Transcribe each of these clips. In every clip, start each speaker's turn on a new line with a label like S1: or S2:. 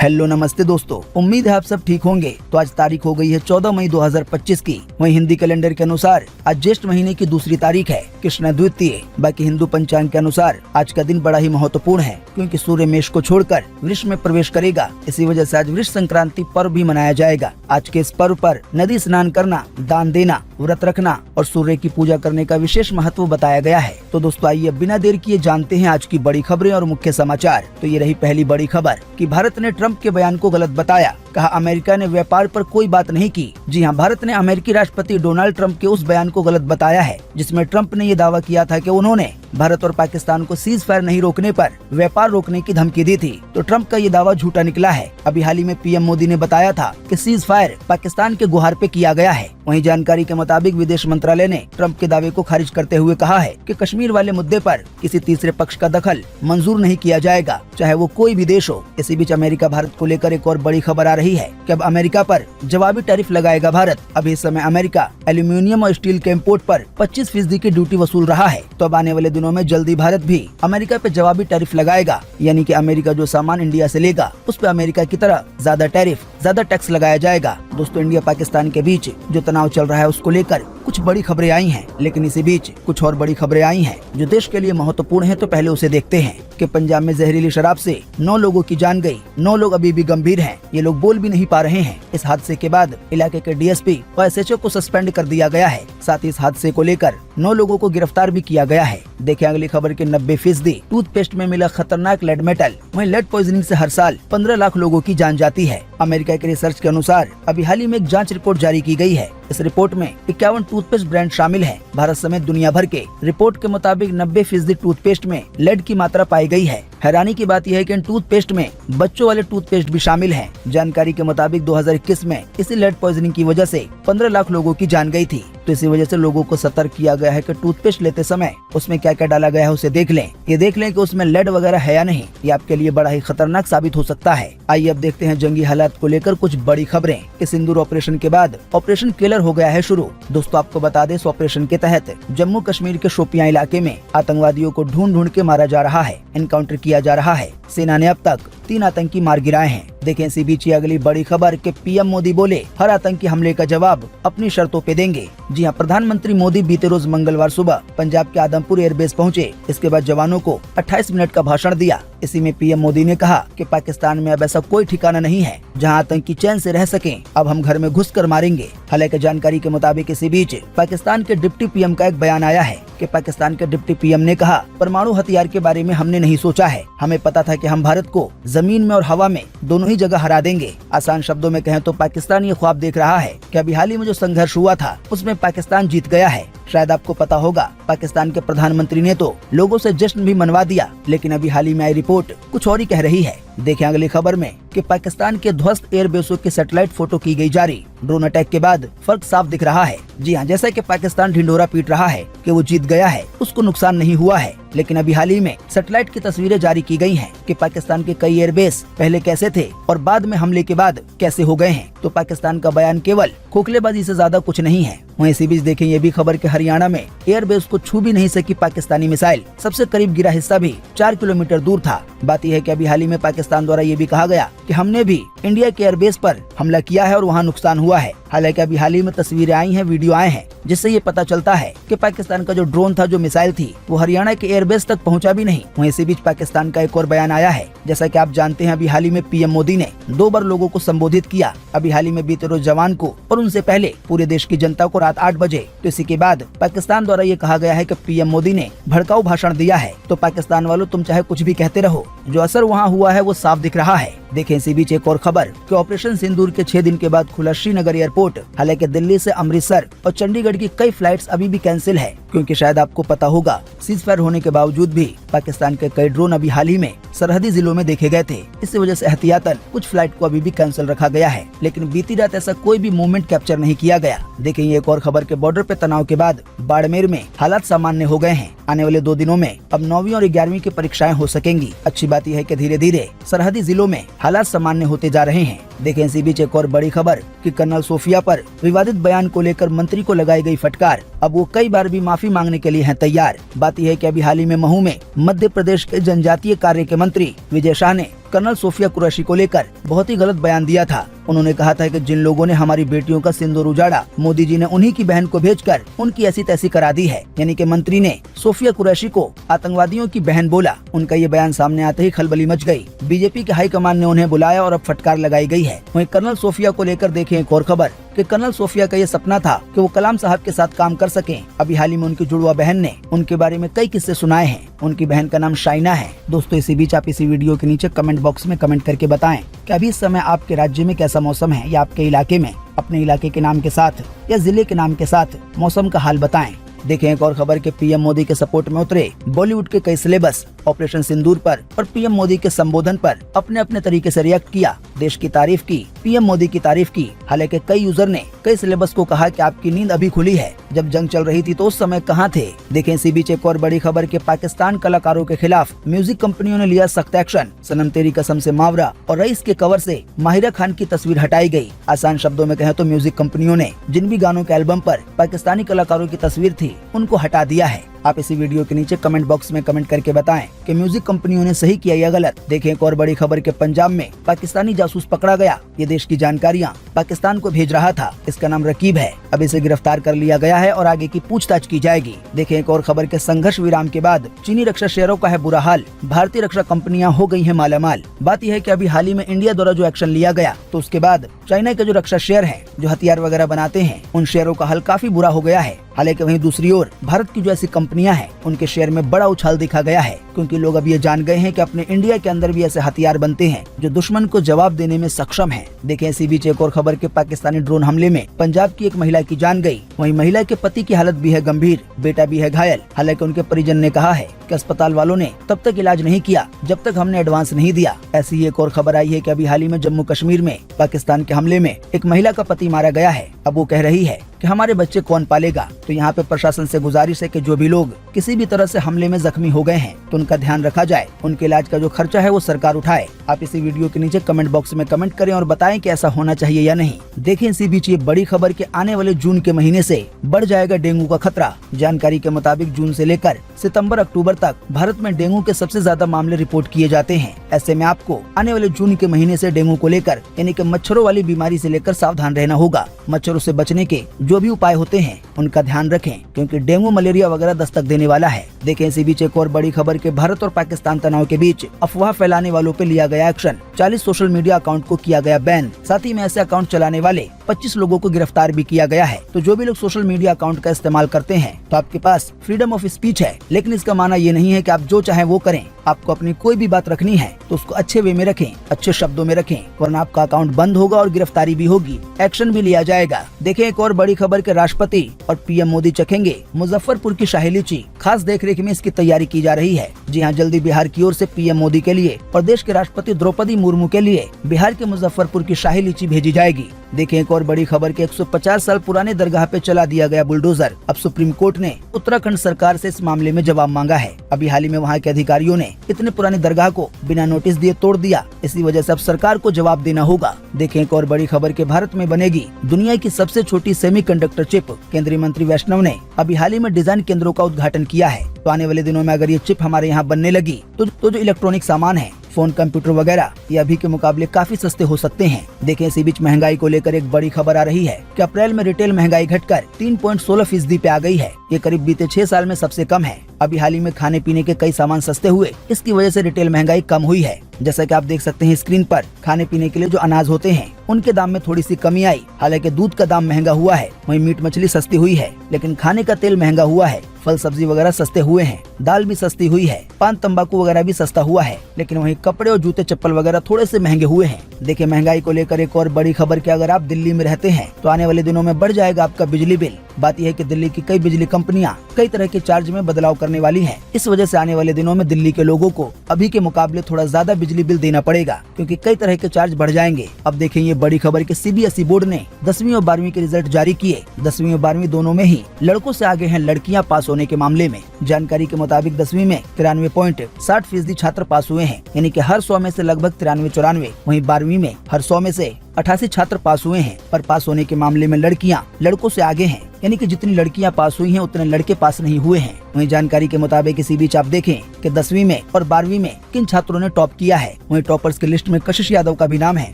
S1: Hello नमस्ते दोस्तों, उम्मीद है आप सब ठीक होंगे। तो आज तारीख हो गई है 14 मई 2025 की। वहीं हिंदी कैलेंडर के अनुसार आज ज्येष्ठ महीने की दूसरी तारीख है, कृष्ण द्वितीय। बाकी हिंदू पंचांग के अनुसार आज का दिन बड़ा ही महत्वपूर्ण है, क्योंकि सूर्य मेष को छोड़कर वृष में प्रवेश करेगा। इसी वजह से आज वृष संक्रांति पर्व भी मनाया जाएगा। आज के इस पर्व पर नदी स्नान करना, दान देना, व्रत रखना और सूर्य की पूजा करने का विशेष महत्व बताया गया है। तो दोस्तों आइए बिना देर किए जानते हैं आज की बड़ी खबरें और मुख्य समाचार। तो ये रही पहली बड़ी खबर कि भारत ने ट्रंप के बयान को गलत बताया। कहा अमेरिका ने व्यापार पर कोई बात नहीं की। जी हां, भारत ने अमेरिकी राष्ट्रपति डोनाल्ड ट्रंप के उस बयान को गलत बताया है, जिसमें ट्रंप ने ये दावा किया था कि उन्होंने भारत और पाकिस्तान को सीज फायर नहीं रोकने पर व्यापार रोकने की धमकी दी थी। तो ट्रंप का ये दावा झूठा निकला है। अभी हाल ही में पीएम मोदी ने बताया था कि सीज फायर पाकिस्तान के गुहार पे किया गया है। वहीं जानकारी के मुताबिक विदेश मंत्रालय ने ट्रंप के दावे को खारिज करते हुए कहा है कि कश्मीर वाले मुद्दे पर किसी तीसरे पक्ष का दखल मंजूर नहीं किया जाएगा, चाहे वो कोई भी देश हो। इसी बीच अमेरिका भारत को लेकर एक और बड़ी खबर आ रही है कि अब अमेरिका पर जवाबी टैरिफ लगाएगा भारत। अभी इस समय अमेरिका एल्यूमिनियम और स्टील के इम्पोर्ट पर 25% की ड्यूटी वसूल रहा है। तो अब आने वाले दिनों में जल्दी भारत भी अमेरिका पे जवाबी टैरिफ लगाएगा, यानी कि अमेरिका जो सामान इंडिया से लेगा उस पे अमेरिका की तरह ज्यादा टैरिफ, ज्यादा टैक्स लगाया जाएगा। दोस्तों इंडिया पाकिस्तान के बीच जो तनाव चल रहा है उसको लेकर कुछ बड़ी खबरें आई हैं, लेकिन इसी बीच कुछ और बड़ी खबरें आई हैं जो देश के लिए महत्वपूर्ण है। तो पहले उसे देखते हैं कि पंजाब में जहरीली शराब से 9 लोगों की जान गई। 9 लोग अभी भी गंभीर हैं, ये लोग बोल भी नहीं पा रहे हैं। इस हादसे के बाद इलाके के डीएसपी और एसएचओ को सस्पेंड कर दिया गया है। साथ ही इस हादसे को लेकर 9 लोगों को गिरफ्तार भी किया गया है। देखिए अगली खबर के 90% टूथपेस्ट में मिला खतरनाक लेड मेटल। वहीं लेड पॉइजनिंग से हर साल 15 लाख लोगों की जान जाती है। अमेरिका के रिसर्च के अनुसार अभी हाल ही में एक जांच रिपोर्ट जारी की गई है। इस रिपोर्ट में 51 टूथपेस्ट ब्रांड शामिल हैं। भारत समेत दुनिया भर के रिपोर्ट के मुताबिक 90% टूथपेस्ट में लेड की मात्रा पाई गई है। हैरानी की बात यह है कि इन टूथपेस्ट में बच्चों वाले टूथपेस्ट भी शामिल हैं। जानकारी के मुताबिक 2021 में इसी लेड पॉइजनिंग की वजह से 15 लाख लोगों की जान गई थी। तो इसी वजह से लोगों को सतर्क किया गया है कि टूथपेस्ट लेते समय उसमें क्या क्या डाला गया है उसे देख लें। ये देख लें कि उसमें लेड वगैरह है या नहीं, ये आपके लिए बड़ा ही खतरनाक साबित हो सकता है। आइए अब देखते हैं जंगी हालात को लेकर कुछ बड़ी खबरें। इस सिंदूर ऑपरेशन के बाद ऑपरेशन किलर हो गया है शुरू। दोस्तों आपको बता दें, इस ऑपरेशन के तहत जम्मू कश्मीर के शोपियां इलाके में आतंकवादियों को ढूंढ के मारा जा रहा है, एनकाउंटर किया जा रहा है। सेना ने अब तक 3 आतंकी मार गिराए हैं। देखें इसी बीच अगली बड़ी खबर कि पीएम मोदी बोले हर आतंकी हमले का जवाब अपनी शर्तों पे देंगे। जी हां, प्रधानमंत्री मोदी बीते रोज मंगलवार सुबह पंजाब के आदमपुर एयरबेस पहुंचे। इसके बाद जवानों को 28 मिनट का भाषण दिया। इसी में पीएम मोदी ने कहा कि पाकिस्तान में अब ऐसा कोई ठिकाना नहीं है जहां आतंकी चैन से रह सकें। अब हम घर में घुसकर मारेंगे। हालांकि जानकारी के मुताबिक इसी बीच पाकिस्तान के डिप्टी पीएम का एक बयान आया है कि पाकिस्तान के डिप्टी पीएम ने कहा परमाणु हथियार के बारे में हमने नहीं सोचा है। हमें पता था कि हम भारत को जमीन में और हवा में दोनों ही जगह हरा देंगे। आसान शब्दों में कहें तो पाकिस्तान ये ख्वाब देख रहा है कि अभी हाल ही में जो संघर्ष हुआ था उसमें पाकिस्तान जीत गया है। शायद आपको पता होगा, पाकिस्तान के प्रधानमंत्री ने तो लोगों से जश्न भी मनवा दिया, लेकिन अभी हाल ही में आई रिपोर्ट कुछ और ही कह रही है। देखें अगली खबर में कि पाकिस्तान के ध्वस्त एयरबेसों की सैटेलाइट फोटो की गई जारी। ड्रोन अटैक के बाद फर्क साफ दिख रहा है। जी हां, जैसा कि पाकिस्तान ढिंढोरा पीट रहा है कि वो जीत गया है, उसको नुकसान नहीं हुआ है, लेकिन अभी हाल ही में सैटेलाइट की तस्वीरें जारी की गई हैं कि पाकिस्तान के कई एयरबेस पहले कैसे थे और बाद में हमले के बाद कैसे हो गए हैं। तो पाकिस्तान का बयान केवल खोखलेबाजी से ज्यादा कुछ नहीं है। वहीं इसी बीच देखें ये भी खबर कि हरियाणा में एयरबेस को छू भी नहीं सकी पाकिस्तानी मिसाइल। सबसे करीब गिरा हिस्सा भी 4 किलोमीटर दूर था। बात यह है कि अभी हाल ही में पाकिस्तान द्वारा ये भी कहा गया कि हमने भी इंडिया के एयरबेस पर हमला किया है और वहां नुकसान हुआ है। हालांकि अभी हाल ही में तस्वीरें आई हैं, वीडियो आए हैं, जिससे ये पता चलता है कि पाकिस्तान का जो ड्रोन था, जो मिसाइल थी, वो हरियाणा के एयरबेस तक पहुंचा भी नहीं। वहीं इसी बीच पाकिस्तान का एक और बयान आया है। जैसा कि आप जानते हैं, अभी हाल ही में पीएम मोदी ने 2 बार लोगों को संबोधित किया। अभी हाल ही में बीते रोज जवान को और उनसे पहले पूरे देश की जनता को रात 8 बजे। तो इसी के बाद पाकिस्तान द्वारा ये कहा गया है कि पीएम मोदी ने भड़काऊ भाषण दिया है। तो पाकिस्तान वालों, तुम चाहे कुछ भी कहते रहो, जो असर वहाँ हुआ है वो साफ दिख रहा है। देखें इसी बीच एक और खबर कि ऑपरेशन सिंदूर के 6 दिन के बाद खुला श्रीनगर एयरपोर्ट। हालांकि दिल्ली से अमृतसर और चंडीगढ़ की कई फ्लाइट्स अभी भी कैंसिल है, क्योंकि शायद आपको पता होगा, सीज फायर होने के बावजूद भी पाकिस्तान के कई ड्रोन अभी हाल ही में सरहदी जिलों में देखे गए थे। इसी वजह से एहतियातन कुछ फ्लाइट को अभी भी कैंसिल रखा गया है, लेकिन बीती रात ऐसा कोई भी मूवमेंट कैप्चर नहीं किया गया। देखें ये एक और खबर के बॉर्डर पे तनाव के बाद बाड़मेर में हालात सामान्य हो गए हैं। आने वाले 2 दिनों में अब 9वीं और 11वीं की परीक्षाएं हो सकेंगी। अच्छी बात यह है कि धीरे धीरे सरहदी जिलों में हालात सामान्य होते जा रहे हैं। देखें इसी बीच एक और बड़ी खबर कि कर्नल सोफिया पर विवादित बयान को लेकर मंत्री को लगाई गई फटकार। अब वो कई बार भी माफी मांगने के लिए हैं तैयार। बात यह है कि अभी हाल ही में महू में मध्य प्रदेश के जनजातीय कार्य के मंत्री विजय शाह ने कर्नल सोफिया कुरैशी को लेकर बहुत ही गलत बयान दिया था। उन्होंने कहा था कि जिन लोगों ने हमारी बेटियों का सिंदूर उजाड़ा, मोदी जी ने उन्हीं की बहन को भेजकर उनकी ऐसी तैसी करा दी है। यानी कि मंत्री ने सोफिया कुरैशी को आतंकवादियों की बहन बोला। उनका ये बयान सामने आते ही खलबली मच गई। बीजेपी के हाईकमान ने उन्हें बुलाया और अब फटकार लगाई गई है। वहीं कर्नल सोफिया को लेकर देखें एक और खबर कि कर्नल सोफिया का ये सपना था कि वो कलाम साहब के साथ काम कर सकें। अभी हाल ही में उनकी जुड़वा बहन ने उनके बारे में कई किस्से सुनाए हैं। उनकी बहन का नाम शाइना है। दोस्तों इसी बीच आप इसी वीडियो के नीचे कमेंट बॉक्स में कमेंट करके बताएं कि अभी इस समय आपके राज्य में कैसा मौसम है, या आपके इलाके में अपने इलाके के नाम के साथ या जिले के नाम के साथ मौसम का हाल बताएं। देखें एक और खबर के पीएम मोदी के सपोर्ट में उतरे बॉलीवुड के कई सेलेब्स ऑपरेशन सिंदूर पर और पीएम मोदी के संबोधन पर अपने अपने तरीके से रिएक्ट किया। देश की तारीफ की, पीएम मोदी की तारीफ की। हालांकि कई यूजर ने कई सेलेब्स को कहा कि आपकी नींद अभी खुली है, जब जंग चल रही थी तो उस समय कहाँ थे। देखें इसी बीच एक और बड़ी खबर के पाकिस्तान कलाकारों के खिलाफ म्यूजिक कंपनियों ने लिया सख्त एक्शन। सनम तेरी कसम से मावरा और रईस के कवर से माहिरा खान की तस्वीर हटाई गई। आसान शब्दों में कहें तो म्यूजिक कंपनियों ने जिन भी गानों के एल्बम पर पाकिस्तानी कलाकारों की तस्वीर थी उनको हटा दिया है। आप इसी वीडियो के नीचे कमेंट बॉक्स में कमेंट करके बताएं कि म्यूजिक कंपनियों ने सही किया या गलत। देखें एक और बड़ी खबर के पंजाब में पाकिस्तानी जासूस पकड़ा गया। ये देश की जानकारियां पाकिस्तान को भेज रहा था। इसका नाम रकीब है। अब इसे गिरफ्तार कर लिया गया है और आगे की पूछताछ की जाएगी। देखें एक और खबर के संघर्ष विराम के बाद चीनी रक्षा शेयरों का है बुरा हाल। भारतीय रक्षा कंपनियां हो गई हैं मालामाल। बात यह है कि अभी हाल ही में इंडिया द्वारा जो एक्शन लिया गया तो उसके बाद चाइना के जो रक्षा शेयर हैं, जो हथियार वगैरह बनाते हैं, उन शेयरों का हाल काफी बुरा हो गया है। हालांकि वहीं दूसरी ओर भारत की जो ऐसी कंपनियां हैं उनके शेयर में बड़ा उछाल दिखा गया है, क्योंकि लोग अब ये जान गए हैं कि अपने इंडिया के अंदर भी ऐसे हथियार बनते हैं जो दुश्मन को जवाब देने में सक्षम हैं। देखें इसी बीच एक और खबर के पाकिस्तानी ड्रोन हमले में पंजाब की एक महिला की जान गई। वहीं महिला के पति की हालत भी है गंभीर, बेटा भी है घायल। हालांकि उनके परिजन ने कहा है कि अस्पताल वालों ने तब तक इलाज नहीं किया जब तक हमने एडवांस नहीं दिया। ऐसी ही एक और खबर आई है कि अभी हाल ही में जम्मू कश्मीर में पाकिस्तान के हमले में एक महिला का पति मारा गया है। अब वो कह रही है कि हमारे बच्चे कौन पालेगा। तो यहाँ पे प्रशासन से गुजारिश है कि जो भी लोग किसी भी तरह से हमले में जख्मी हो गए हैं तो उनका ध्यान रखा जाए, उनके इलाज का जो खर्चा है वो सरकार उठाए। आप इसी वीडियो के नीचे कमेंट बॉक्स में कमेंट करें और बताएं कि ऐसा होना चाहिए या नहीं। देखें इसी बीच ये बड़ी खबर के आने वाले जून के महीने से बढ़ जाएगा डेंगू का खतरा। जानकारी के मुताबिक जून से लेकर सितंबर अक्टूबर तक भारत में डेंगू के सबसे ज्यादा मामले रिपोर्ट किए जाते हैं। ऐसे में आपको आने वाले जून के महीने से डेंगू को लेकर यानी कि मच्छरों वाली बीमारी से लेकर सावधान रहना होगा। मच्छरों से बचने के जो भी उपाय होते हैं उनका ध्यान रखें, क्योंकि डेंगू मलेरिया वगैरह दस्तक देने वाला है। देखें इसी बीच एक और बड़ी खबर के भारत और पाकिस्तान तनाव के बीच अफवाह फैलाने वालों पे लिया गया एक्शन। 40 सोशल मीडिया अकाउंट को किया गया बैन। साथ ही में ऐसे अकाउंट चलाने वाले 25 लोगों को गिरफ्तार भी किया गया है। तो जो भी लोग सोशल मीडिया अकाउंट का इस्तेमाल करते हैं तो आपके पास फ्रीडम ऑफ स्पीच है, लेकिन इसका माना ये नहीं है कि आप जो चाहे वो करें। आपको अपनी कोई भी बात रखनी है तो उसको अच्छे वे में रखें, अच्छे शब्दों में रखें, वरना आपका अकाउंट बंद होगा और गिरफ्तारी भी होगी, एक्शन भी लिया जाएगा। देखें एक और बड़ी खबर के राष्ट्रपति और पीएम मोदी चखेंगे मुजफ्फरपुर की शाही लीची। खास देखरेख में इसकी तैयारी की जा रही है। जी हाँ, जल्दी बिहार की ओर से पीएम मोदी के लिए और देश के राष्ट्रपति द्रौपदी मुर्मू के लिए बिहार के मुजफ्फरपुर की शाही लीची भेजी जाएगी। देखें एक और बड़ी खबर के 150 साल पुराने दरगाह पे चला दिया गया बुलडोजर। अब सुप्रीम कोर्ट ने उत्तराखंड सरकार से इस मामले में जवाब मांगा है। अभी हाल ही में वहाँ के अधिकारियों ने इतने पुरानी दरगाह को बिना नोटिस दिए तोड़ दिया। इसी वजह से अब सरकार को जवाब देना होगा। देखें एक और बड़ी खबर के भारत में बनेगी दुनिया की सबसे छोटी सेमीकंडक्टर चिप। केंद्रीय मंत्री वैष्णव ने अभी हाल ही में डिजाइन केंद्रों का उद्घाटन किया है। तो आने वाले दिनों में अगर ये चिप हमारे यहाँ बनने लगी तो जो इलेक्ट्रॉनिक सामान है, फोन, कंप्यूटर वगैरह, ये अभी के मुकाबले काफी सस्ते हो सकते हैं। देखें इसी बीच महंगाई को लेकर एक बड़ी खबर आ रही है कि अप्रैल में रिटेल महंगाई घटकर 3.16% पे आ गई है। ये करीब बीते 6 साल में सबसे कम है। अभी हाल ही में खाने पीने के कई सामान सस्ते हुए, इसकी वजह से रिटेल महंगाई कम हुई है। जैसा कि आप देख सकते हैं स्क्रीन पर, खाने पीने के लिए जो अनाज होते हैं उनके दाम में थोड़ी सी कमी आई। हालांकि दूध का दाम महंगा हुआ है, वहीं मीट मछली सस्ती हुई है, लेकिन खाने का तेल महंगा हुआ है। फल सब्जी वगैरह सस्ते हुए हैं, दाल भी सस्ती हुई है, पान तंबाकू वगैरह भी सस्ता हुआ है, लेकिन वहीं कपड़े और जूते चप्पल वगैरह थोड़े से महंगे हुए हैं। देखिए महंगाई को लेकर एक और बड़ी खबर कि अगर आप दिल्ली में रहते हैं तो आने वाले दिनों में बढ़ जाएगा आपका बिजली बिल। बात यह है कि दिल्ली की कई बिजली कंपनियां कई तरह के चार्ज में बदलाव करने वाली हैं। इस वजह से आने वाले दिनों में दिल्ली के लोगों को अभी के मुकाबले थोड़ा ज्यादा बिजली बिल देना पड़ेगा, क्योंकि कई तरह के चार्ज बढ़ जाएंगे। अब देखें ये बड़ी खबर कि सीबीएसई बोर्ड ने 10वीं और 12वीं के रिजल्ट जारी किए। 10वीं और 12वीं दोनों में ही लड़कों से आगे हैं लड़कियां पास होने के मामले में। जानकारी के मुताबिक 10वीं में 93.60% छात्र पास हुए हैं, यानी कि हर 100 में से लगभग 93-94। वहीं 12वीं में हर 100 में से 88 छात्र पास हुए हैं, पर पास होने के मामले में लड़कियां लड़कों से आगे हैं, यानी कि जितनी लड़कियां पास हुई हैं उतने लड़के पास नहीं हुए हैं। वहीं जानकारी के मुताबिक इसी बीच आप देखें कि 10वीं में और 12वीं में किन छात्रों ने टॉप किया है। वहीं टॉपर्स की लिस्ट में कशिश यादव का भी नाम है,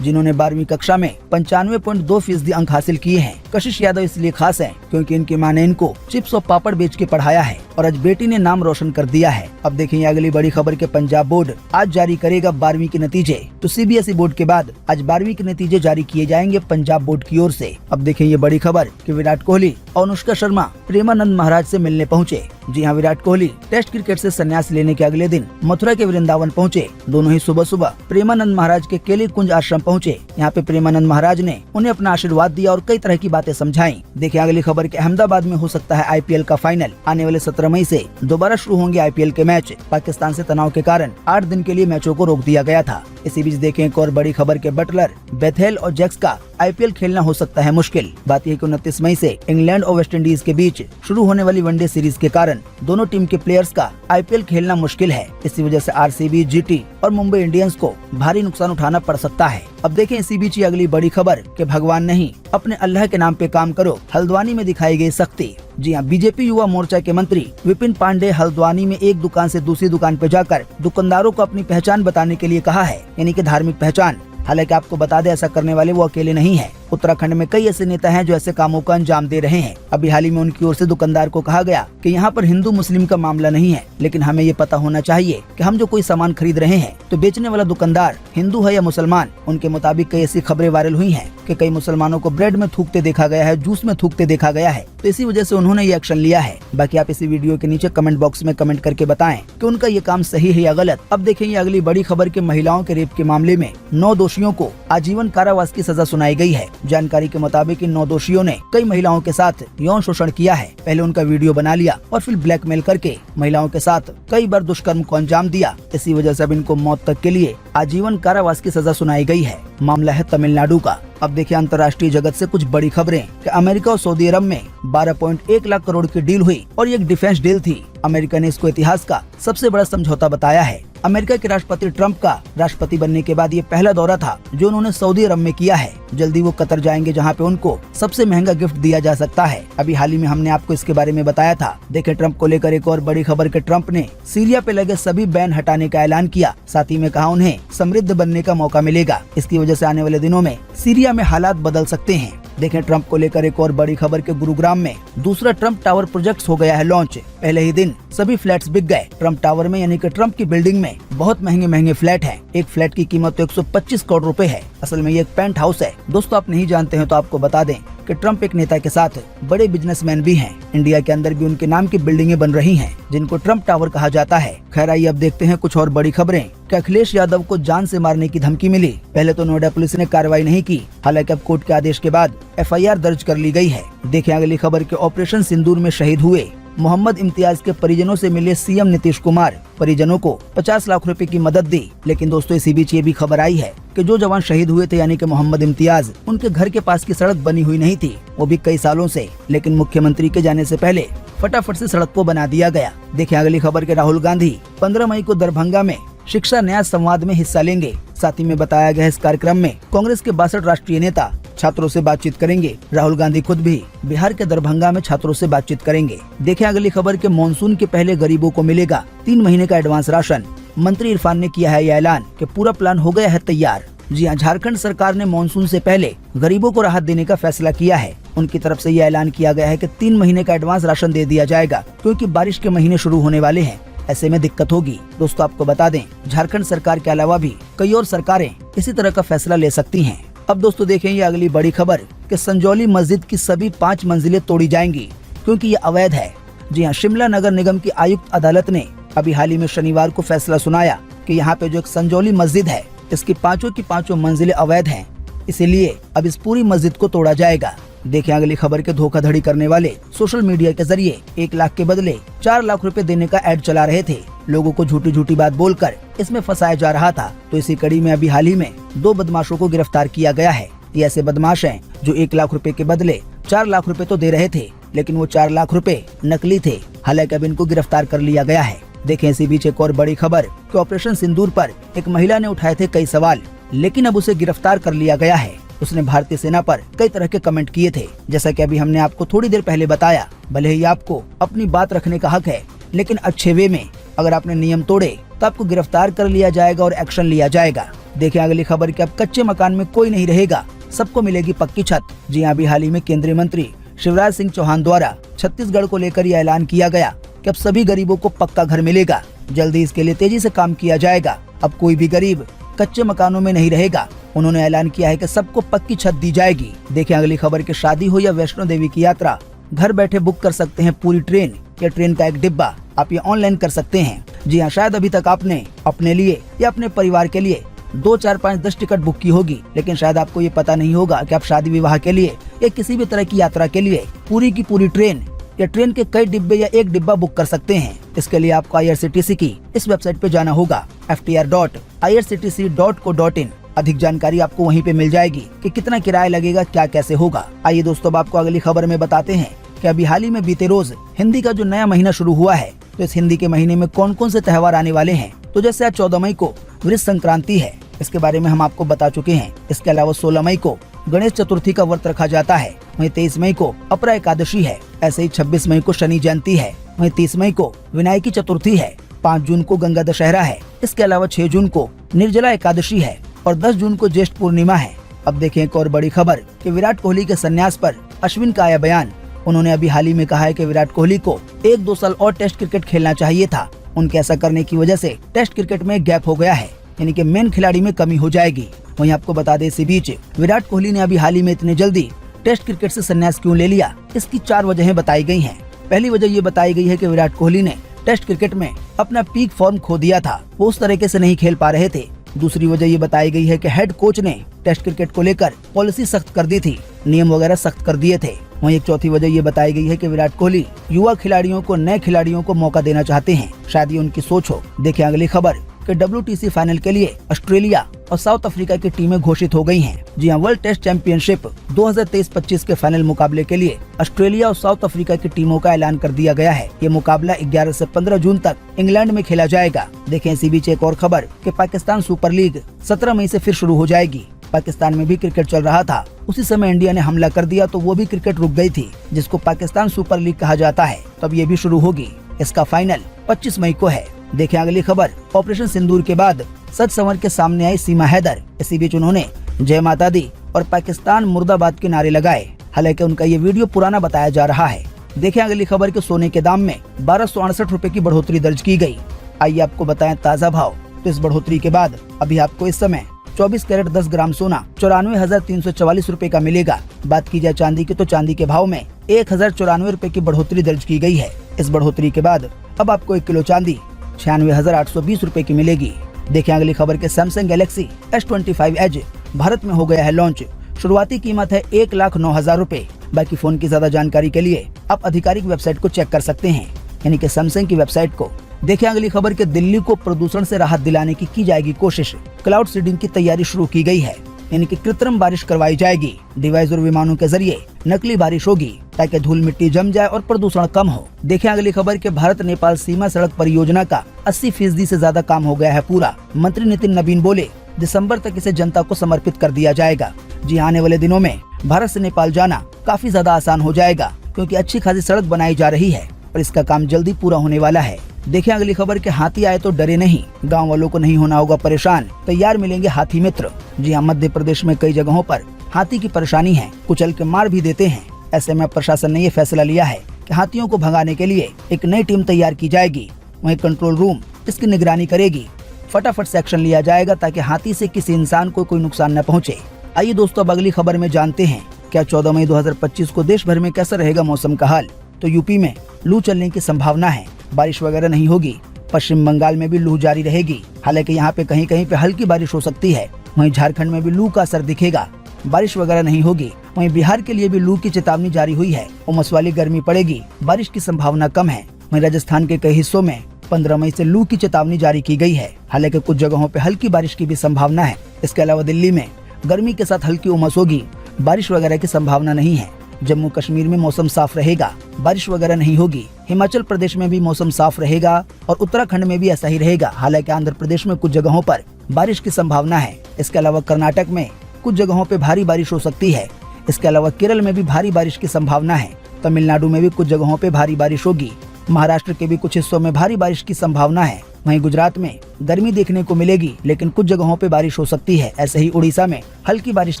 S1: जिन्होंने 12वीं कक्षा में 95.2% अंक हासिल किए हैं। कशिश यादव इसलिए खास है क्योंकि इनकी मां ने इनको चिप्स और पापड़ बेच के पढ़ाया है और आज बेटी ने नाम रोशन कर दिया है। अब देखें अगली बड़ी खबर के पंजाब बोर्ड आज जारी करेगा 12वीं के नतीजे। तो CBSE बोर्ड के बाद आज 12वीं के नतीजे जारी किए जाएंगे पंजाब बोर्ड की ओर से। अब देखें ये बड़ी खबर कि विराट कोहली और अनुष्का शर्मा प्रेमानंद महाराज से मिलने पहुंचे। जी हां, विराट कोहली टेस्ट क्रिकेट से संन्यास लेने के अगले दिन मथुरा के वृंदावन पहुंचे। दोनों ही सुबह सुबह प्रेमानंद महाराज के केली कुंज आश्रम पहुंचे। यहाँ पे प्रेमानंद महाराज ने उन्हें अपना आशीर्वाद दिया और कई तरह की बातें समझाई। देखिए अगली खबर के अहमदाबाद में हो सकता है IPL का फाइनल। आने वाले 17 मई से दोबारा शुरू होंगे IPL के मैच। पाकिस्तान से तनाव के कारण 8 दिन के लिए मैचों को रोक दिया गया था। इसी बीच देखें एक और बड़ी खबर के बटलर, बेथेल और जैक्स का IPL खेलना हो सकता है मुश्किल। बात यह कि 29 मई से इंग्लैंड और वेस्ट इंडीज के बीच शुरू होने वाली वनडे सीरीज के कारण दोनों टीम के प्लेयर्स का IPL खेलना मुश्किल है। इसी वजह से RCB, GT और मुंबई इंडियंस को भारी नुकसान उठाना पड़ सकता है। अब देखें इसी बीच अगली बड़ी खबर कि भगवान नहीं अपने अल्लाह के नाम पे काम करो, हल्द्वानी में दिखाई गई सख्ती। जी हां, बीजेपी युवा मोर्चा के मंत्री विपिन पांडे हल्द्वानी में एक दुकान से दूसरी दुकान पर जाकर दुकानदारों को अपनी पहचान बताने के लिए कहा है, यानी कि धार्मिक पहचान। हालांकि आपको बता दें ऐसा करने वाले वो अकेले नहीं है। उत्तराखंड में कई ऐसे नेता हैं जो ऐसे कामों का अंजाम दे रहे हैं। अभी हाल ही में उनकी ओर से दुकानदार को कहा गया कि यहाँ पर हिंदू मुस्लिम का मामला नहीं है, लेकिन हमें ये पता होना चाहिए कि हम जो कोई सामान खरीद रहे हैं तो बेचने वाला दुकानदार हिंदू है या मुसलमान। उनके मुताबिक कई ऐसी खबरें वायरल हुई हैं कि कई मुसलमानों को ब्रेड में थूकते देखा गया है, जूस में थूकते देखा गया है, तो इसी वजह से उन्होंने ये एक्शन लिया है। बाकी आप इसी वीडियो के नीचे कमेंट बॉक्स में कमेंट करके बताएं कि उनका ये काम सही है या गलत। अब देखें ये अगली बड़ी खबर के महिलाओं के रेप के मामले में 9 दोषियों को आजीवन कारावास की सजा सुनाई गई है। जानकारी के मुताबिक इन 9 दोषियों ने कई महिलाओं के साथ यौन शोषण किया है। पहले उनका वीडियो बना लिया और फिर ब्लैकमेल करके महिलाओं के साथ कई बार दुष्कर्म को अंजाम दिया। इसी वजह से अब इनको मौत तक के लिए आजीवन कारावास की सजा सुनाई गई है। मामला है तमिलनाडु का। अब देखिए अंतर्राष्ट्रीय जगत से कुछ बड़ी खबरें कि अमेरिका और सऊदी अरब में 12.1 लाख करोड़ की डील हुई और ये एक डिफेंस डील थी। अमेरिका ने इसको इतिहास का सबसे बड़ा समझौता बताया है। अमेरिका के राष्ट्रपति ट्रंप का राष्ट्रपति बनने के बाद ये पहला दौरा था जो उन्होंने सऊदी अरब में किया है। जल्दी वो कतर जाएंगे जहाँ पे उनको सबसे महंगा गिफ्ट दिया जा सकता है। अभी हाल ही में हमने आपको इसके बारे में बताया था। देखे ट्रंप को लेकर एक और बड़ी खबर के ट्रंप ने सीरिया पे लगे सभी बैन हटाने का ऐलान किया। साथ ही में कहा उन्हें समृद्ध बनने का मौका मिलेगा। इसकी वजह से आने वाले दिनों में सीरिया में हालात बदल सकते हैं। देखें ट्रंप को लेकर एक और बड़ी खबर के गुरुग्राम में दूसरा ट्रंप टावर प्रोजेक्ट हो गया है लॉन्च। पहले ही दिन सभी फ्लैट्स बिक गए। ट्रंप टावर में यानी कि ट्रंप की बिल्डिंग में बहुत महंगे फ्लैट हैं। एक फ्लैट की कीमत तो 125 करोड़ रुपए है। असल में ये एक पेंट हाउस है। दोस्तों आप नहीं जानते हैं तो आपको बता दें कि ट्रंप एक नेता के साथ बड़े बिजनेसमैन भी हैं। इंडिया के अंदर भी उनके नाम की बिल्डिंगें बन रही हैं जिनको ट्रंप टावर कहा जाता है। खैर आइए अब देखते हैं कुछ और बड़ी खबरें कि अखिलेश यादव को जान से मारने की धमकी मिली। पहले तो नोएडा पुलिस ने कार्रवाई नहीं की, हालांकि अब कोर्ट के आदेश के बाद FIR दर्ज कर ली गई है। देखें अगली खबर के ऑपरेशन सिंदूर में शहीद हुए मोहम्मद इम्तियाज के परिजनों से मिले CM नीतीश कुमार। परिजनों को 50 लाख रुपए की मदद दी। लेकिन दोस्तों इसी बीच ये भी खबर आई है कि जो जवान शहीद हुए थे यानी कि मोहम्मद इम्तियाज, उनके घर के पास की सड़क बनी हुई नहीं थी, वो भी कई सालों से। लेकिन मुख्यमंत्री के जाने से पहले फटाफट से सड़क को बना दिया गया। देखिए अगली खबर के राहुल गांधी 15 मई को दरभंगा में शिक्षा न्याय संवाद में हिस्सा लेंगे। साथ ही में बताया गया इस कार्यक्रम में कांग्रेस के 62 राष्ट्रीय नेता छात्रों से बातचीत करेंगे। राहुल गांधी खुद भी बिहार के दरभंगा में छात्रों से बातचीत करेंगे। देखें अगली खबर के मॉनसून के पहले गरीबों को मिलेगा 3 महीने का एडवांस राशन। मंत्री इरफान ने किया है यह ऐलान कि पूरा प्लान हो गया है तैयार। जी हां, झारखंड सरकार ने मॉनसून से पहले गरीबों को राहत देने का फैसला किया है। उनकी तरफ से यह ऐलान किया गया है कि 3 महीने का एडवांस राशन दे दिया जाएगा, क्योंकि बारिश के महीने शुरू होने वाले हैं। ऐसे में दिक्कत होगी। दोस्तों आपको बता दें झारखंड सरकार के अलावा भी कई और सरकारें इसी तरह का फैसला ले सकती हैं। अब दोस्तों देखें ये अगली बड़ी खबर कि संजौली मस्जिद की सभी 5 मंजिलें तोड़ी जाएंगी क्योंकि ये अवैध है। जी हां, शिमला नगर निगम की आयुक्त अदालत ने अभी हाल ही में शनिवार को फैसला सुनाया कि यहाँ पे जो एक संजौली मस्जिद है इसकी 5 की 5 मंजिलें अवैध हैं, इसीलिए अब इस पूरी मस्जिद को तोड़ा जाएगा। देखें अगली खबर के धोखाधड़ी करने वाले सोशल मीडिया के जरिए 1 लाख के बदले 4 लाख रुपए देने का ऐड चला रहे थे। लोगों को झूठी बात बोलकर इसमें फंसाया जा रहा था। तो इसी कड़ी में अभी हाल ही में 2 बदमाशों को गिरफ्तार किया गया है। ये ऐसे बदमाश हैं जो 1 लाख रुपए के बदले 4 लाख रुपए तो दे रहे थे, लेकिन वो 4 लाख रुपए नकली थे। हालांकि अब इनको गिरफ्तार कर लिया गया है। देखें इसी बीच एक और बड़ी खबर कि ऑपरेशन सिंदूर पर एक महिला ने उठाए थे कई सवाल, लेकिन अब उसे गिरफ्तार कर लिया गया है। उसने भारतीय सेना पर कई तरह के कमेंट किए थे। जैसा कि अभी हमने आपको थोड़ी देर पहले बताया, भले ही आपको अपनी बात रखने का हक है, लेकिन अच्छे वे में। अगर आपने नियम तोड़े तो आपको गिरफ्तार कर लिया जाएगा और एक्शन लिया जाएगा। देखिए अगली खबर कि अब कच्चे मकान में कोई नहीं रहेगा, सबको मिलेगी पक्की छत। जी हाँ, अभी हाल ही में केंद्रीय मंत्री शिवराज सिंह चौहान द्वारा छत्तीसगढ़ को लेकर यह ऐलान किया गया कि अब सभी गरीबों को पक्का घर मिलेगा। जल्दी इसके लिए तेजी से काम किया जाएगा। अब कोई भी गरीब कच्चे मकानों में नहीं रहेगा। उन्होंने ऐलान किया है कि सबको पक्की छत दी जाएगी। देखें अगली खबर की शादी हो या वैष्णो देवी की यात्रा, घर बैठे बुक कर सकते हैं पूरी ट्रेन या ट्रेन का एक डिब्बा। आप ये ऑनलाइन कर सकते हैं। जी हाँ, शायद अभी तक आपने अपने लिए या अपने परिवार के लिए 2, 4, 5, 10 टिकट बुक की होगी, लेकिन शायद आपको ये पता नहीं होगा कि आप शादी विवाह के लिए या किसी भी तरह की यात्रा के लिए पूरी की पूरी ट्रेन या ट्रेन के कई डिब्बे या एक डिब्बा बुक कर सकते हैं। इसके लिए आपको IRCTC की इस वेबसाइट पे जाना होगा, ftr.irctc.co.in। अधिक जानकारी आपको वहीं पे मिल जाएगी कि कितना किराया लगेगा, क्या कैसे होगा। आइए दोस्तों, अब आपको अगली खबर में बताते हैं कि अभी हाल ही में बीते रोज हिंदी का जो नया महीना शुरू हुआ है, तो इस हिंदी के महीने में कौन कौन से त्योहार आने वाले हैं। तो जैसे आज 14 मई को वृष संक्रांति है, इसके बारे में हम आपको बता चुके हैं। इसके अलावा 16 मई को गणेश चतुर्थी का व्रत रखा जाता है। वहीं 23 मई को अपरा एकादशी है। ऐसे ही 26 मई को शनि जयंती है। वहीं 30 मई को विनायकी चतुर्थी है। 5 जून को गंगा दशहरा है। इसके अलावा 6 जून को निर्जला एकादशी है और 10 जून को ज्येष्ठ पूर्णिमा है। अब देखें एक और बड़ी खबर कि विराट कोहली के संन्यास पर अश्विन का आया बयान। उन्होंने अभी हाल ही में कहा है कि विराट कोहली को 1-2 साल और टेस्ट क्रिकेट खेलना चाहिए था। उनके ऐसा करने की वजह से टेस्ट क्रिकेट में गैप हो गया है, यानी कि मेन खिलाड़ी में कमी हो जाएगी। वहीं आपको बता दें, इसी बीच विराट कोहली ने अभी हाल ही में इतने जल्दी टेस्ट क्रिकेट से संन्यास क्यों ले लिया, इसकी 4 वजहें बताई गई हैं। पहली वजह ये बताई गई है कि विराट कोहली ने टेस्ट क्रिकेट में अपना पीक फॉर्म खो दिया था, वो उस तरीके से नहीं खेल पा रहे थे। दूसरी वजह ये बताई गई है कि हेड कोच ने टेस्ट क्रिकेट को लेकर पॉलिसी सख्त कर दी थी, नियम वगैरह सख्त कर दिए थे। वहीं एक चौथी वजह ये बताई गई है कि विराट कोहली युवा खिलाड़ियों को, नए खिलाड़ियों को मौका देना चाहते हैं। शायद ये उनकी सोच हो। देखिए अगली खबर कि WTC फाइनल के लिए ऑस्ट्रेलिया और साउथ अफ्रीका की टीमें घोषित हो गई हैं। जी हां, वर्ल्ड टेस्ट चैंपियनशिप 2023-25 के फाइनल मुकाबले के लिए ऑस्ट्रेलिया और साउथ अफ्रीका की टीमों का ऐलान कर दिया गया है। ये मुकाबला 11 से 15 जून तक इंग्लैंड में खेला जाएगा। देखें इसी बीच एक और खबर कि पाकिस्तान सुपर लीग 17 मई से फिर शुरू हो जाएगी। पाकिस्तान में भी क्रिकेट चल रहा था, उसी समय इंडिया ने हमला कर दिया तो वो भी क्रिकेट रुक गई थी, जिसको पाकिस्तान सुपर लीग कहा जाता है। तब ये भी शुरू होगी। इसका फाइनल 25 मई को है। देखें अगली खबर, ऑपरेशन सिंदूर के बाद सच संवर के सामने आई सीमा हैदर। इसी बीच उन्होंने जय माता दी और पाकिस्तान मुर्दाबाद के नारे लगाए। हालांकि उनका ये वीडियो पुराना बताया जा रहा है। देखें अगली खबर के सोने के दाम में 1268 रुपए की बढ़ोतरी दर्ज की गई। आइए आपको बताएं ताज़ा भाव। तो इस बढ़ोतरी के बाद अभी आपको इस समय 24 कैरेट 10 ग्राम सोना 94,344 रुपए का मिलेगा। बात की जाए चांदी की, तो चांदी के भाव में 1094 रुपए की बढ़ोतरी दर्ज की गई है। इस बढ़ोतरी के बाद अब आपको 1 किलो चांदी 96,820 रुपए की मिलेगी। देखें अगली खबर के Samsung Galaxy S25 as Bharat में हो गया है लॉन्च। शुरुआती कीमत है 1,09,000 रुपए। बाकी फोन की ज्यादा जानकारी के लिए आप आधिकारिक वेबसाइट को चेक कर सकते हैं, यानी कि सैमसंग की वेबसाइट को। देखें अगली खबर के दिल्ली को प्रदूषण से राहत दिलाने की जाएगी कोशिश। क्लाउड सीडिंग की तैयारी शुरू की गई है, यानी कि कृत्रिम बारिश करवाई जाएगी। डिवाइस और विमानों के जरिए नकली बारिश होगी ताकि धूल मिट्टी जम जाए और प्रदूषण कम हो। देखें अगली खबर के भारत नेपाल सीमा सड़क परियोजना का 80% से ज्यादा काम हो गया है पूरा। मंत्री नितिन नवीन बोले दिसंबर तक इसे जनता को समर्पित कर दिया जाएगा। जी आने वाले दिनों में भारत से नेपाल जाना काफी ज्यादा आसान हो जाएगा, क्योंकि अच्छी खासी सड़क बनाई जा रही है और इसका काम जल्दी पूरा होने वाला है। देखें अगली खबर के हाथी आए तो डरे नहीं, गांव वालों को नहीं होना होगा परेशान, तैयार मिलेंगे हाथी मित्र। जी हाँ, मध्य प्रदेश में कई जगहों पर हाथी की परेशानी है, कुचल के मार भी देते हैं। ऐसे में प्रशासन ने ये फैसला लिया है कि हाथियों को भगाने के लिए एक नई टीम तैयार की जाएगी। वहीं कंट्रोल रूम इसकी निगरानी करेगी। फटाफट से एक्शन लिया जाएगा ताकि हाथी से किसी इंसान को कोई नुकसान न पहुँचे। आइए दोस्तों, अब अगली खबर में जानते हैं क्या 14 मई 2025 को देश भर में कैसा रहेगा मौसम का हाल। तो यूपी में लू चलने की संभावना है, बारिश वगैरह नहीं होगी। पश्चिम बंगाल में भी लू जारी रहेगी, हालांकि यहाँ पे कहीं कहीं पे हल्की बारिश हो सकती है। वहीं झारखंड में भी लू का असर दिखेगा, बारिश वगैरह नहीं होगी। वहीं बिहार के लिए भी लू की चेतावनी जारी हुई है, उमस वाली गर्मी पड़ेगी, बारिश की संभावना कम है। वहीं राजस्थान के कई हिस्सों में 15 मई से लू की चेतावनी जारी की गई है, हालांकि कुछ जगहों पे हल्की बारिश की भी संभावना है। इसके अलावा दिल्ली में गर्मी के साथ हल्की उमस होगी, बारिश वगैरह की संभावना नहीं है। जम्मू कश्मीर में मौसम साफ रहेगा, बारिश वगैरह नहीं होगी। हिमाचल प्रदेश में भी मौसम साफ रहेगा और उत्तराखंड में भी ऐसा ही रहेगा, हालांकि आंध्र प्रदेश में कुछ जगहों पर बारिश की संभावना है। इसके अलावा कर्नाटक में कुछ जगहों पे भारी बारिश हो सकती है। इसके अलावा केरल में भी भारी बारिश की संभावना है। तमिलनाडु में भी कुछ जगहों पे भारी बारिश होगी। महाराष्ट्र के भी कुछ हिस्सों में भारी बारिश की संभावना है। वहीं गुजरात में गर्मी देखने को मिलेगी, लेकिन कुछ जगहों पे बारिश हो सकती है। ऐसे ही उड़ीसा में हल्की बारिश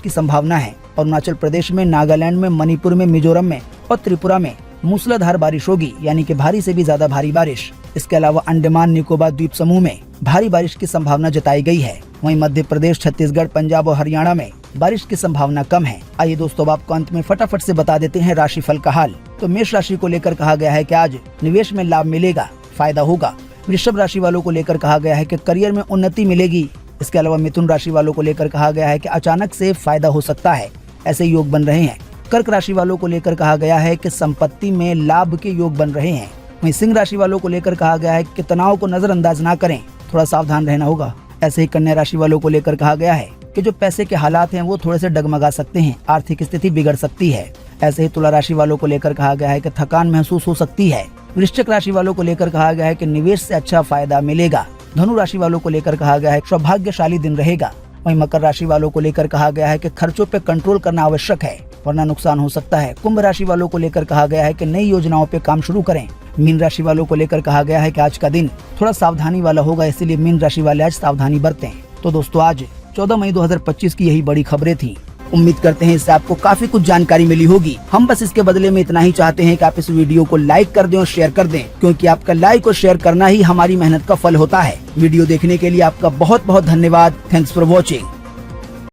S1: की संभावना है। अरुणाचल प्रदेश में, नागालैंड में, मणिपुर में, मिजोरम में और त्रिपुरा में मूसलाधार बारिश होगी, यानी कि भारी से भी ज्यादा भारी बारिश। इसके अलावा अंडमान निकोबार द्वीप समूह में भारी बारिश की संभावना जताई गई है। वहीं मध्य प्रदेश, छत्तीसगढ़, पंजाब और हरियाणा में बारिश की संभावना कम है। आइए दोस्तों, आपको अंत में फटाफट से बता देते हैं राशिफल का हाल। तो मेष राशि को लेकर कहा गया है कि आज निवेश में लाभ मिलेगा, फायदा होगा। वृषभ राशि वालों को लेकर कहा गया है कि करियर में उन्नति मिलेगी। इसके अलावा मिथुन राशि वालों को लेकर कहा गया है कि अचानक से फायदा हो सकता है, ऐसे योग बन रहे हैं। कर्क राशि वालों को लेकर कहा गया है कि संपत्ति में लाभ के योग बन रहे हैं। वहीं सिंह राशि वालों को लेकर कहा गया है कि तनाव को नजरअंदाज ना करें, थोड़ा सावधान रहना होगा। ऐसे ही कन्या राशि वालों को लेकर कहा गया है कि जो पैसे के हालात हैं वो थोड़े से डगमगा सकते हैं, आर्थिक स्थिति बिगड़ सकती है। ऐसे ही तुला राशि वालों को लेकर कहा गया है कि थकान महसूस हो सकती है। वृश्चिक राशि वालों को लेकर कहा गया है कि निवेश से अच्छा फायदा मिलेगा। धनु राशि वालों को लेकर कहा गया है सौभाग्यशाली दिन रहेगा। वहीं मकर राशि वालों को लेकर कहा गया है कि खर्चों पे कंट्रोल करना आवश्यक है, वरना नुकसान हो सकता है। कुंभ राशि वालों को लेकर कहा गया है कि नई योजनाओं पे काम शुरू करें। मीन राशि वालों को लेकर कहा गया है कि आज का दिन थोड़ा सावधानी वाला होगा, इसीलिए मीन राशि वाले आज सावधानी बरतें। तो दोस्तों, आज 14 मई 2025 की यही बड़ी खबरें थी। उम्मीद करते हैं इससे आपको काफी कुछ जानकारी मिली होगी। हम बस इसके बदले में इतना ही चाहते हैं कि आप इस वीडियो को लाइक कर दें और शेयर कर दें, क्योंकि आपका लाइक और शेयर करना ही हमारी मेहनत का फल होता है। वीडियो देखने के लिए आपका बहुत बहुत धन्यवाद। Thanks for watching.